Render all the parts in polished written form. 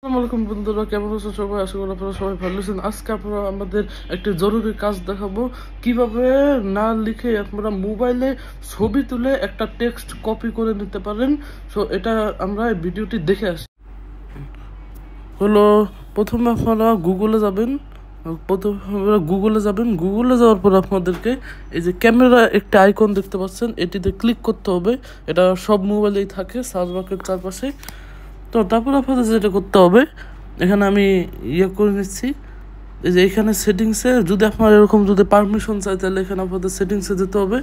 আসসালামু আলাইকুম বন্ধুরা, কেমন আছেন সবাই? আশা করি আপনারা সবাই ভালো আছেন। আজকে আপনারা আমাদের একটি জরুরি কাজ দেখাবো, কিভাবে না লিখে আপনারা মোবাইলে ছবি তুলে একটা টেক্সট কপি করে নিতে পারেন। সো এটা আমরা এই ভিডিওটি দেখে আসি। প্রথমে আপনারা গুগলে যাবেন। গুগলে যাওয়ার পর আপনাদেরকে এই যে ক্যামেরা একটা আইকন দেখতে পাচ্ছেন, এটিতে ক্লিক করতে হবে। এটা সব মোবাইলেই থাকে, সার্চ বারের চারপাশে। তো তারপর আপনাদের যেটা করতে হবে, এখানে আমি করে নিচ্ছি, এই যে এখানে সেটিংসে যদি আপনার এরকম যদি পারমিশন চাই, তাহলে এখানে আপনাদের সেটিংসে যেতে হবে।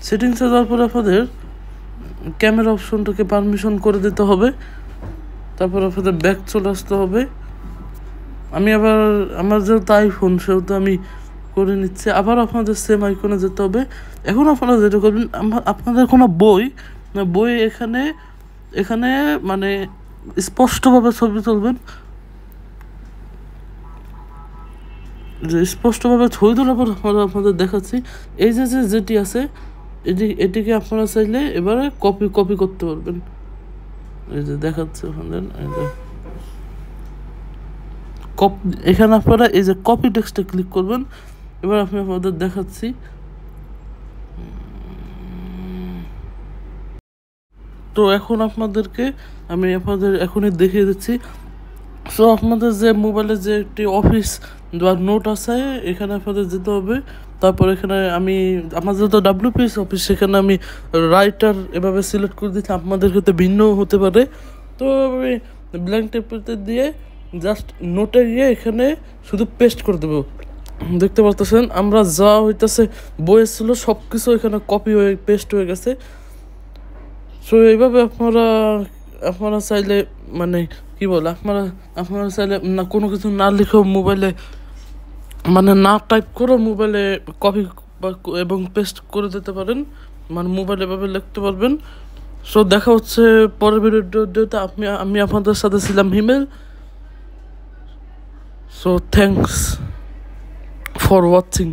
সেটিংসে যাওয়ার পরে আপনাদের ক্যামেরা অপশনটাকে পারমিশন করে দিতে হবে। তারপর আপনাদের ব্যাক চলে আসতে হবে। আমি আবার আমার যেহেতু আইফোন, সেহেতু আমি করে নিচ্ছি। আবার আপনাদের সেম আইকনে যেতে হবে। এখন আপনারা যেটা করবেন, আপনাদের কোনো বই এখানে মানে স্পষ্টভাবে ছবি তুলবেন। যে স্পষ্টভাবে ছবি তোলার পর আপনাদের দেখাচ্ছি, এই যে যেটি আছে এটিকে আপনারা চাইলে এবারে কপি করতে পারবেন। এই যে দেখাচ্ছে আপনাদের, এখানে আপনারা এই যে কপি টেক্সটে ক্লিক করবেন। এবার আমি আপনাদের দেখাচ্ছি। তো এখন আমি আপনাদের এখনই দেখিয়ে দিচ্ছি। সো আপনাদের যে মোবাইলে যে একটি অফিস বা নোট আছে, এখানে আপনাদের যেতে হবে। তারপর এখানে আমার যেহেতু WPS অফিস, সেখানে আমি রাইটার এভাবে সিলেক্ট করে দিচ্ছি। আপনাদের ক্ষেত্রে ভিন্ন হতে পারে। তো আমি ব্ল্যাঙ্ক টেপতে দিয়ে জাস্ট নোটে গিয়ে এখানে শুধু পেস্ট করে দেবো। দেখতে পারতেছেন আমরা যা হইতেছে বইয়ে ছিল সব কিছু এখানে কপি হয়ে পেস্ট হয়ে গেছে। সো এইভাবে আপনারা চাইলে মানে কি বলে, আপনারা চাইলে না কোনো কিছু না লিখেও মোবাইলে না টাইপ করে মোবাইলে কপি এবং পেস্ট করে দিতে পারেন, মোবাইলে এভাবে লিখতে পারবেন। সো দেখা হচ্ছে পরের ভিডিওতে। আমি আপনাদের সাথে ছিলাম Himel. So thanks for watching.